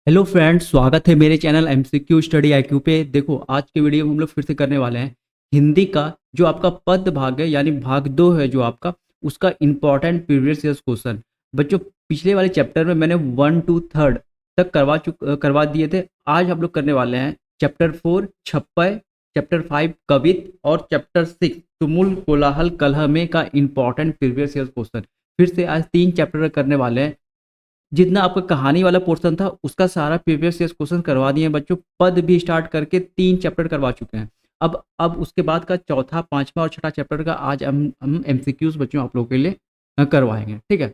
Hello friends, स्वागत है मेरे चैनल एमसीक्यू स्टडी आईक्यू पे। देखो, आज के वीडियो में हम लोग फिर से करने वाले हैं हिंदी का जो आपका पद भाग है, यानी भाग दो है जो आपका, उसका इंपॉर्टेंट प्रीवियस ईयर क्वेश्चन। बच्चों, पिछले वाले चैप्टर में मैंने 1 to 3 तक करवा दिए थे। आज हम लोग करने वाले हैं चैप्टर 4 छप्पय, चैप्टर 5 कवित और चैप्टर 6 तुमुल कोलाहल कलह में का इंपॉर्टेंट प्रीवियस ईयर क्वेश्चन। फिर से आज 3 चैप्टर करने वाले हैं। जितना आपका कहानी वाला पोर्शन था उसका सारा प्रीवियस ईयर क्वेश्चन करवा दिए हैं बच्चों। पद भी स्टार्ट करके 3 चैप्टर करवा चुके हैं। अब उसके बाद का चौथा, पांचवा और छठा चैप्टर का आज हम एमसीक्यूज बच्चों आप लोगों के लिए करवाएंगे। ठीक है।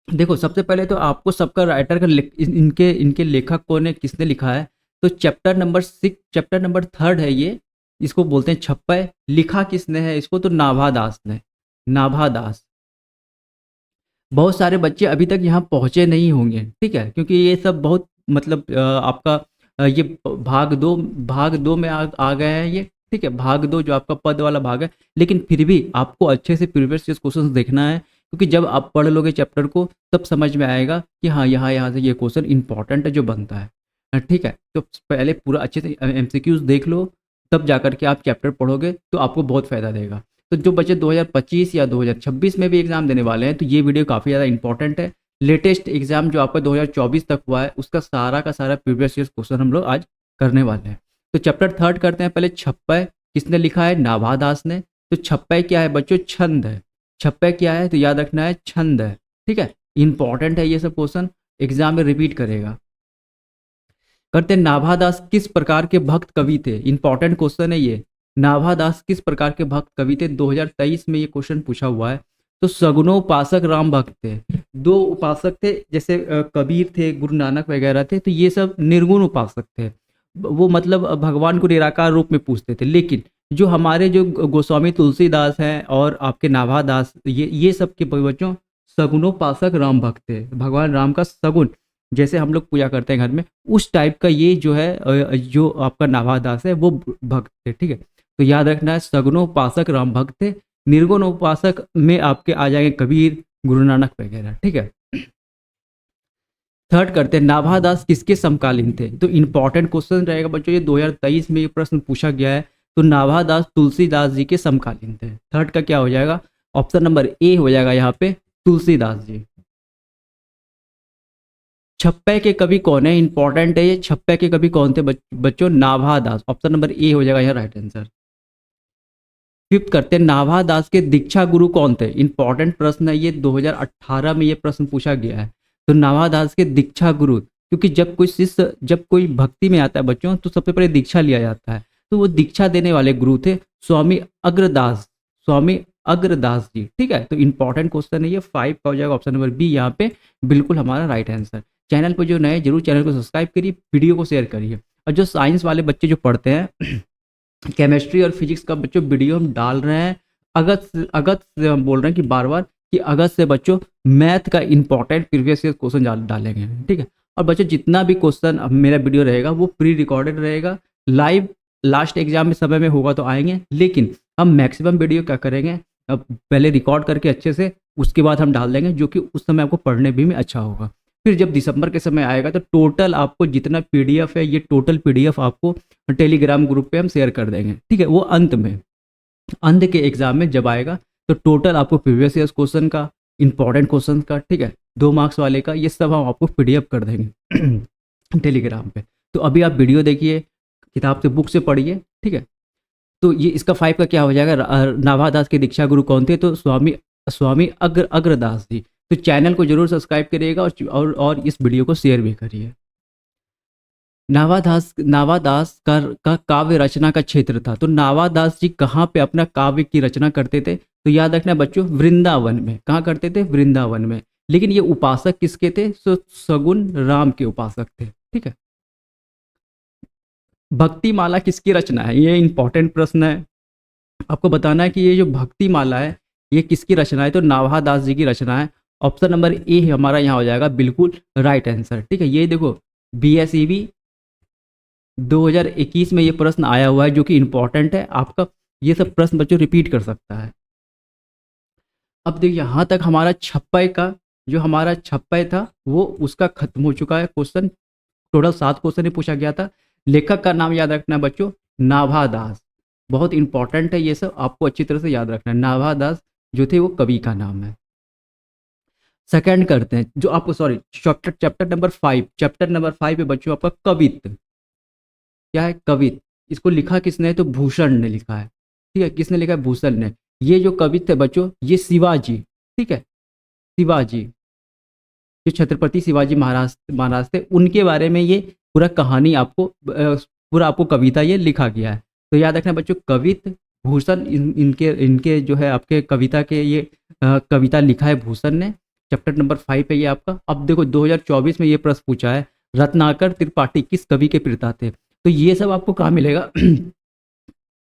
देखो, सबसे पहले तो आपको सबका राइटर का इनके इनके लेखक कौन है, किसने लिखा है। तो चैप्टर नंबर 6, चैप्टर नंबर 3 है ये। इसको बोलते हैं छप्पय। लिखा किसने है इसको, तो नाभा दास ने। नाभा दास। बहुत सारे बच्चे अभी तक यहाँ पहुँचे नहीं होंगे, ठीक है, क्योंकि ये सब बहुत मतलब आपका ये भाग दो में आ गए हैं ये। ठीक है, भाग दो जो आपका पद वाला भाग है। लेकिन फिर भी आपको अच्छे से प्रीवियस ईयर क्वेश्चन देखना है, क्योंकि जब आप पढ़ लोगे चैप्टर को तब समझ में आएगा कि हाँ, यहाँ से ये क्वेश्चन इंपॉर्टेंट है जो बनता है। ठीक है, तो पहले पूरा अच्छे से एमसीक्यूज देख लो, तब जाकर के आप चैप्टर पढ़ोगे तो आपको बहुत फ़ायदा देगा। तो जो बच्चे 2025 या 2026 में भी एग्ज़ाम देने वाले हैं, तो ये वीडियो काफ़ी ज़्यादा इंपॉर्टेंट है। लेटेस्ट एग्ज़ाम जो आपका 2024 तक हुआ है उसका सारा का सारा प्रीवियस ईयर क्वेश्चन हम लोग आज करने वाले हैं। तो चैप्टर 3 करते हैं। पहले छप्पय किसने लिखा है, नाभा दास ने। तो छप्पय क्या है बच्चों, छंद है। छप्पय क्या है तो याद रखना है, छंद है। ठीक है, इंपॉर्टेंट है ये सब क्वेश्चन, एग्जाम में रिपीट करेगा। करते हैं, नाभा दास किस प्रकार के भक्त कवि थे। इंपॉर्टेंट क्वेश्चन है ये। नाभा दास किस प्रकार के भक्त कवि थे, 2023 में ये क्वेश्चन पूछा हुआ है। तो सगुनोपासक राम भक्त थे। दो उपासक थे, जैसे कबीर थे, गुरु नानक वगैरह थे, तो ये सब निर्गुण उपासक थे। वो मतलब भगवान को निराकार रूप में पूछते थे। लेकिन जो हमारे जो गोस्वामी तुलसीदास हैं और आपके नाभा दास, ये सब के बच्चों सगुनोपासक राम भक्त थे। भगवान राम का सगुन, जैसे हम लोग पूजा करते हैं घर में, उस टाइप का ये जो है जो आपका नाभा दास है वो भक्त थे। ठीक है, तो याद रखना है, सगुनोपासक राम भक्त थे। निर्गुण उपासक में आपके आ जाएंगे कबीर, गुरु नानक वगैरह। ठीक है। थर्ड करते हैं, नाभा दास किसके समकालीन थे। तो इंपॉर्टेंट क्वेश्चन रहेगा बच्चों, ये 2023 में ये प्रश्न पूछा गया है। तो नाभा दास तुलसीदास जी के समकालीन थे। थर्ड का क्या हो जाएगा, ऑप्शन नंबर ए हो जाएगा यहाँ पे, तुलसीदास जी। छप्पय के कवि कौन है, इंपॉर्टेंट है ये। छप्पय के कवि कौन थे बच्चों, नाभा दास। ऑप्शन नंबर ए हो जाएगा यहाँ राइट आंसर। फिफ्थ करते हैं, नाभा दास के दीक्षा गुरु कौन थे। इंपॉर्टेंट प्रश्न है ये, 2018 में ये प्रश्न पूछा गया है। तो नाभा दास के दीक्षा गुरु, क्योंकि जब कोई शिष्य, जब कोई भक्ति में आता है बच्चों, तो सबसे पहले दीक्षा लिया जाता है। तो वो दीक्षा देने वाले गुरु थे स्वामी अग्रदास। स्वामी अग्रदास जी। ठीक है, तो इंपॉर्टेंट क्वेश्चन है ये। 5 का हो जाएगा ऑप्शन नंबर बी यहाँ पे, बिल्कुल हमारा राइट आंसर। चैनल पर जो नए, जरूर चैनल को सब्सक्राइब करिए, वीडियो को शेयर करिए। और जो साइंस वाले बच्चे जो पढ़ते हैं केमिस्ट्री और फिजिक्स का बच्चों वीडियो हम डाल रहे हैं। अगस्त से हम बोल रहे हैं कि बार बार कि अगस्त से बच्चों मैथ का इंपॉर्टेंट प्रीवियस ईयर क्वेश्चन डालेंगे। ठीक है, और बच्चों जितना भी क्वेश्चन अब मेरा वीडियो रहेगा वो प्री रिकॉर्डेड रहेगा। लाइव लास्ट एग्जाम में समय में होगा तो आएंगे, लेकिन हम मैक्सिमम वीडियो क्या करेंगे, अब पहले रिकॉर्ड करके अच्छे से, उसके बाद हम डाल देंगे, जो कि उस समय आपको पढ़ने भी में अच्छा होगा। फिर जब दिसंबर के समय आएगा तो टोटल आपको जितना पीडीएफ है, ये टोटल पीडीएफ आपको टेलीग्राम ग्रुप पे हम शेयर कर देंगे। ठीक है, वो अंत के एग्जाम में जब आएगा तो टोटल आपको प्रीवियस ईयर क्वेश्चन का, इंपॉर्टेंट क्वेश्चन का, ठीक है, 2 मार्क्स वाले का, ये सब हम आपको पीडीएफ कर देंगे टेलीग्राम पे। तो अभी आप वीडियो देखिए, किताब से, बुक से पढ़िए। ठीक है, तो ये इसका 5 का क्या हो जाएगा, नाभा दास के दीक्षा गुरु कौन थे, तो स्वामी स्वामी अग्रदास जी। तो चैनल को जरूर सब्सक्राइब करिएगा और इस वीडियो को शेयर भी करिए। नावादास का काव्य रचना का क्षेत्र था। तो नावादास जी कहाँ पे अपना काव्य की रचना करते थे, तो याद रखना बच्चों, वृंदावन में। कहाँ करते थे, वृंदावन में। लेकिन ये उपासक किसके थे, सगुन राम के उपासक थे। ठीक है, भक्ति माला किसकी रचना है, ये इंपॉर्टेंट प्रश्न है। आपको बताना है कि ये जो भक्ति माला है ये किसकी रचना है, तो नाभा दास जी की रचना है। ऑप्शन नंबर ए हमारा यहाँ हो जाएगा बिल्कुल राइट आंसर। ठीक है, ये देखो, BSEB 2021 में ये प्रश्न आया हुआ है, जो कि इंपॉर्टेंट है आपका। ये सब प्रश्न बच्चों रिपीट कर सकता है। अब देखिए, यहाँ तक हमारा छप्पय का, जो हमारा छप्पय था वो उसका खत्म हो चुका है क्वेश्चन। टोटल 7 क्वेश्चन ही पूछा गया था। लेखक का नाम याद रखना है बच्चों, नाभा दास। बहुत इंपॉर्टेंट है ये सब, आपको अच्छी तरह से याद रखना है। नाभा दास जो थे वो कवि का नाम है। सेकंड करते हैं जो आपको, sorry, chapter number 5, chapter number 5 है बच्चों आपका कवित्त। क्या है? कवित्त। इसको लिखा किसने है? तो भूषण ने लिखा है। ठीक है, किसने लिखा है? भूषण ने। ये जो कवित्त है बच्चों, ये शिवाजी, ठीक है, शिवाजी, जो छत्रपति शिवाजी महाराज महाराज थे, उनके बारे में ये पूरा कहानी आपको पूरा आपको कविता ये लिखा गया है। तो याद रखना बच्चों, कवित्त, भूषण, इनके इनके जो है आपके कविता के ये कविता लिखा है भूषण ने। चैप्टर नंबर 5 है ये आपका। अब देखो 2024 में ये प्रश्न पूछा है, रत्नाकर त्रिपाठी किस कवि के पिता थे? तो ये सब आपको कहाँ मिलेगा?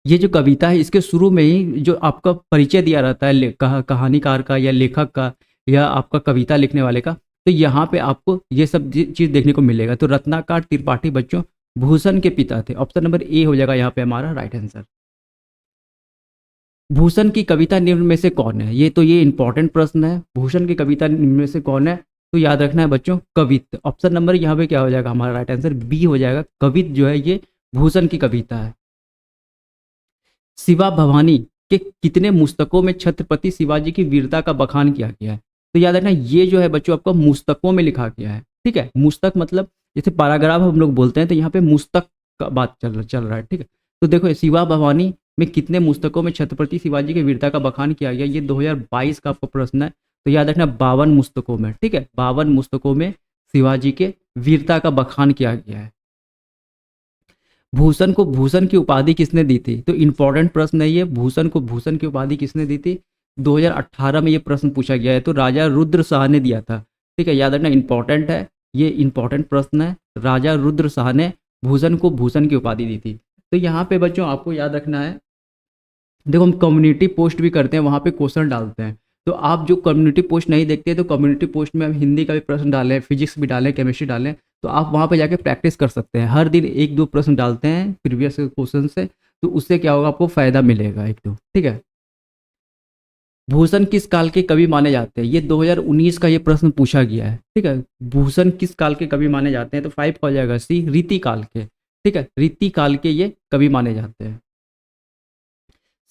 ये जो कविता है इसके शुरू में ही जो आपका परिचय दिया रहता है कहानीकार का या लेखक का या आपका कविता लिखने वाले का, तो यहाँ पे आपको ये सब चीज़ देखने को मिलेगा। तो रत्नाकर त्रिपाठी बच्चों भूषण के पिता थे। ऑप्शन नंबर ए हो जाएगा यहाँ पे हमारा राइट आंसर। भूषण की कविता निम्न में से कौन है? ये इंपॉर्टेंट प्रश्न है। भूषण की कविता निम्न में से कौन है? तो याद रखना है बच्चों, कवित्त। ऑप्शन नंबर यहाँ पे क्या हो जाएगा हमारा राइट आंसर? बी हो जाएगा। कवित्त जो है ये भूषण की कविता है। शिवा भवानी के कितने मुस्तकों में छत्रपति शिवाजी की वीरता का बखान किया गया है? तो याद रखना ये जो है बच्चों आपका मुस्तकों में लिखा गया है। ठीक है, मुस्तक मतलब जैसे पैराग्राफ हम लोग बोलते हैं, तो यहाँ पे मुस्तक का बात चल रहा है। ठीक है, तो देखो शिवा भवानी में कितने मुस्तकों में छत्रपति शिवाजी की वीरता का बखान किया गया, ये 2022 का आपका प्रश्न है। तो याद रखना 52 मुस्तकों में। ठीक है, 52 मुस्तकों में शिवाजी के वीरता का बखान किया गया है। भूषण को भूषण की उपाधि किसने दी थी? तो इंपॉर्टेंट प्रश्न है ये, भूषण को भूषण की उपाधि किसने दी थी? 2018 में ये प्रश्न पूछा गया है, तो राजा रुद्र शाह ने दिया था। ठीक है, याद रखना, इंपॉर्टेंट है, ये इंपॉर्टेंट प्रश्न है। राजा रुद्र शाह ने भूषण को भूषण की उपाधि दी थी। तो यहाँ पे बच्चों आपको याद रखना है, देखो हम कम्युनिटी पोस्ट भी करते हैं, वहाँ पे क्वेश्चन डालते हैं। तो आप जो कम्युनिटी पोस्ट नहीं देखते, तो कम्युनिटी पोस्ट में हम हिंदी का भी प्रश्न डालें, फिजिक्स भी डालें, केमिस्ट्री डालें, तो आप वहाँ पे जाके प्रैक्टिस कर सकते हैं। हर दिन 1-2 प्रश्न डालते हैं प्रीवियस क्वेश्चन से, तो उससे क्या होगा, आपको फायदा मिलेगा 1-2। ठीक है, भूषण किस काल के कवि माने जाते हैं? ये 2019 का ये प्रश्न पूछा गया है। ठीक है, भूषण किस काल के कवि माने जाते हैं? तो 5 हो जाएगा सी, रीति काल के। ठीक है, रीति काल के ये कवि माने जाते हैं।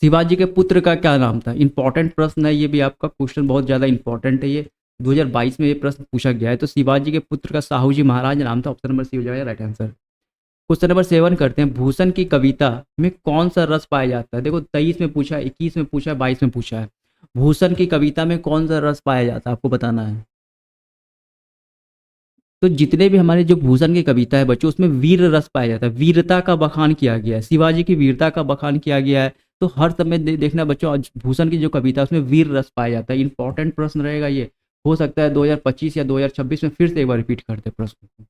शिवाजी के पुत्र का क्या नाम था? इंपॉर्टेंट प्रश्न है ये भी, आपका क्वेश्चन बहुत ज़्यादा इंपॉर्टेंट है ये, 2022 में ये प्रश्न पूछा गया है। तो शिवाजी के पुत्र का साहू जी महाराज नाम था। ऑप्शन नंबर सी हो जाएगा राइट आंसर। क्वेश्चन नंबर 7 करते हैं, भूषण की कविता में कौन सा रस पाया जाता है? देखो 23 में पूछा है, 21 में पूछा है, 22 में पूछा है। भूषण की कविता में कौन सा रस पाया जाता है, आपको बताना है। तो जितने भी हमारे जो भूषण की कविता है बच्चों, उसमें वीर रस पाया जाता है, वीरता का बखान किया गया है, शिवाजी की वीरता का बखान किया गया है। तो हर समय देखना बच्चों, भूषण की जो कविता है उसमें वीर रस पाया जाता है। इंपॉर्टेंट प्रश्न रहेगा ये, हो सकता है 2025 या 2026 में फिर से एक बार रिपीट करते प्रश्न को।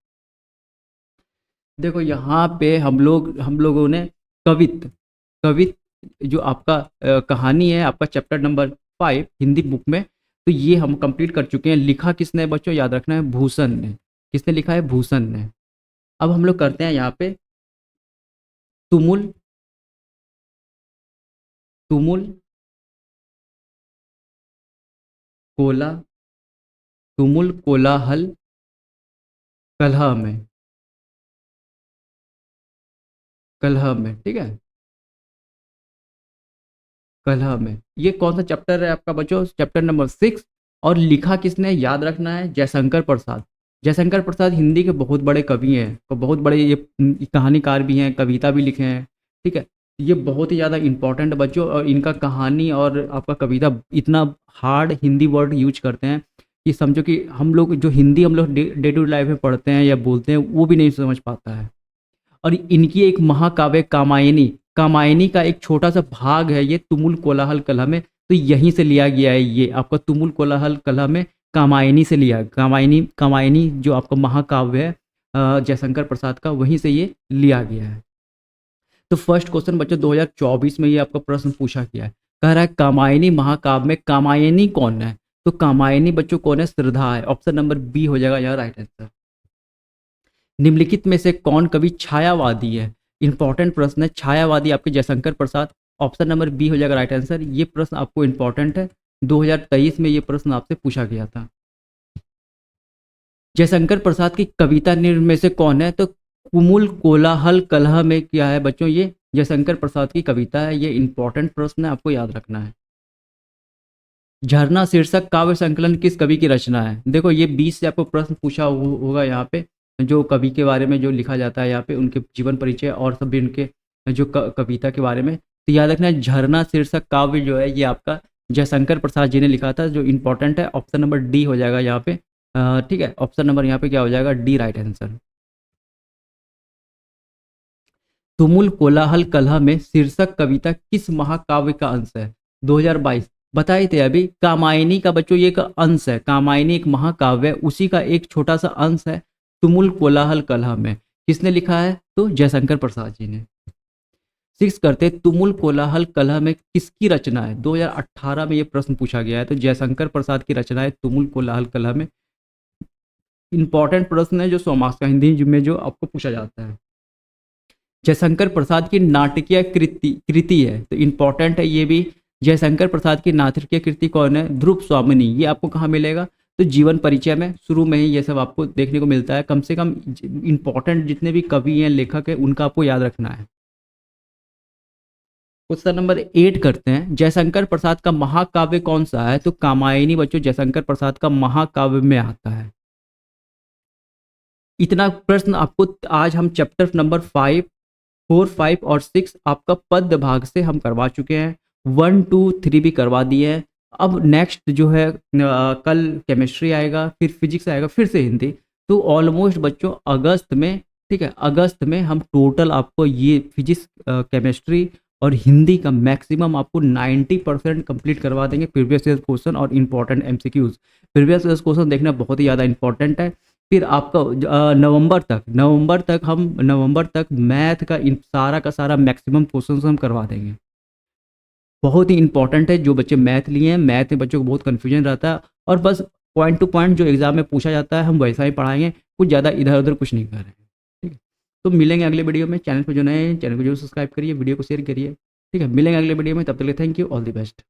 देखो यहाँ पे हम लोगों ने कवित्त कवित्त जो आपका कहानी है आपका चैप्टर नंबर 5 हिंदी बुक में, तो ये हम कंप्लीट कर चुके हैं। लिखा किसने है बच्चों? याद रखना है भूषण ने। किसने लिखा है? भूषण ने। अब हम लोग करते हैं यहाँ पे तुमुल तुमुल कोला तुमुल कोलाहल कलह में, कलह में, ठीक है, कलह में। ये कौन सा चैप्टर है आपका बच्चों? Chapter number 6। और लिखा किसने? याद रखना है जयशंकर प्रसाद। जयशंकर प्रसाद हिंदी के बहुत बड़े कवि हैं, और बहुत बड़े ये कहानीकार भी हैं, कविता भी लिखे हैं। ठीक है, ये बहुत ही ज़्यादा इंपॉर्टेंट बच्चों, और इनका कहानी और आपका कविता इतना हार्ड हिंदी वर्ड यूज करते हैं कि समझो कि हम लोग जो हिंदी हम लोग डे टू लाइफ में पढ़ते हैं या बोलते हैं, वो भी नहीं समझ पाता है। और इनकी एक महाकाव्य कामायनी, कामायनी का एक छोटा सा भाग है ये तुमुल कोलाहल कलह में। तो यहीं से लिया गया है ये आपका तुमुल कोलाहल कलह में, कामायनी से लिया। कामायनी कामायनी जो आपका महाकाव्य है जयशंकर प्रसाद का, वहीं से ये लिया गया है। तो फर्स्ट क्वेश्चन बच्चों 2024 में ये आपका प्रश्न पूछा गया है। कह रहा है कामायनी महाकाव्य में कामायनी कौन है? तो कामायनी बच्चों कौन है? श्रद्धा है। ऑप्शन नंबर बी हो जाएगा यहाँ राइट आंसर। निम्नलिखित में से कौन कवि छायावादी है? इंपॉर्टेंट प्रश्न है, छायावादी आपके Jaishankar Prasad. Option number B हो जाएगा राइट आंसर। ये प्रश्न आपको इंपॉर्टेंट है, 2023 में ये प्रश्न आपसे पूछा गया था। जयशंकर प्रसाद की कविता निम्न में से कौन है? तो कुमुल कोलाहल कलह में क्या है बच्चों? ये जयशंकर प्रसाद की कविता है। ये इंपॉर्टेंट प्रश्न है, आपको याद रखना है। झरना शीर्षक काव्य संकलन किस कवि की रचना है? देखो ये 20 से आपको प्रश्न पूछा होगा यहाँ पे, जो कवि के बारे में जो लिखा जाता है यहाँ पे, उनके जीवन परिचय और सभी उनके जो कविता के बारे में। तो याद रखना है, झरना शीर्षक काव्य जो है ये आपका जयशंकर प्रसाद जी ने लिखा था। जो इंपॉर्टेंट है, ऑप्शन नंबर डी हो जाएगा यहाँ पे। ठीक है, ऑप्शन नंबर यहाँ पे क्या हो जाएगा? D right answer. तुमुल कोलाहल कलह में शीर्षक कविता किस महाकाव्य का अंश है? 2022 बताए थे अभी, कामायनी का बच्चों ये एक अंश है। कामायनी एक महाकाव्य है, उसी का एक छोटा सा अंश है तुमुल कोलाहल कलह में। किसने लिखा है? तो जयशंकर प्रसाद जी ने। 6 करते, तुमुल कोलाहल कलह में किसकी रचना है? 2018 में ये प्रश्न पूछा गया है। तो जयशंकर प्रसाद की रचना है तुमुल कोलाहल कलह में। इंपॉर्टेंट प्रश्न है जो 100 मार्क्स का हिंदी में जो आपको पूछा जाता है। जयशंकर प्रसाद की नाटकीय कृति है, तो इंपॉर्टेंट है ये भी। जयशंकर प्रसाद की नाटकीय कृति कौन है? ध्रुव स्वामिनी। ये आपको कहाँ मिलेगा? तो जीवन परिचय में शुरू में ही ये सब आपको देखने को मिलता है। कम से कम इंपॉर्टेंट जितने भी कवि हैं, लेखक हैं, उनका आपको याद रखना है। क्वेश्चन नंबर 8 करते हैं, जयशंकर प्रसाद का महाकाव्य कौन सा है? तो कामायनी बच्चों जयशंकर प्रसाद का महाकाव्य में आता है। इतना प्रश्न आपको आज हम चैप्टर नंबर 5, 4, 5 और 6 आपका पद भाग से हम करवा चुके हैं। 1, 2, 3 भी करवा दिए हैं। अब नेक्स्ट जो है कल केमिस्ट्री आएगा, फिर फिजिक्स आएगा, फिर से हिंदी। तो ऑलमोस्ट बच्चों अगस्त में, ठीक है, अगस्त में हम टोटल आपको ये फिजिक्स, केमिस्ट्री और हिंदी का मैक्सिमम आपको 90% कंप्लीट करवा देंगे। प्रीवियस ईयर क्वेश्चन और important MCQs. Previous year question देखना बहुत ही ज़्यादा इंपॉर्टेंट है। फिर आपका नवंबर तक मैथ का सारा का सारा मैक्सिमम क्वेश्चन हम करवा देंगे। बहुत ही इंपॉर्टेंट है। जो बच्चे मैथ लिए हैं, मैथ में बच्चों को बहुत कन्फ्यूजन रहता है, और बस पॉइंट टू पॉइंट जो एग्जाम में पूछा जाता है हम वैसा ही पढ़ाएंगे, कुछ ज़्यादा इधर उधर कुछ नहीं कर रहे हैं। ठीक है, तो मिलेंगे अगले वीडियो में। चैनल पर जो नए हैं, चैनल को जरूर सब्सक्राइब करिए, वीडियो को शेयर करिए। ठीक है, मिलेंगे अगले वीडियो में। तब तक के लिए thank you, all the best.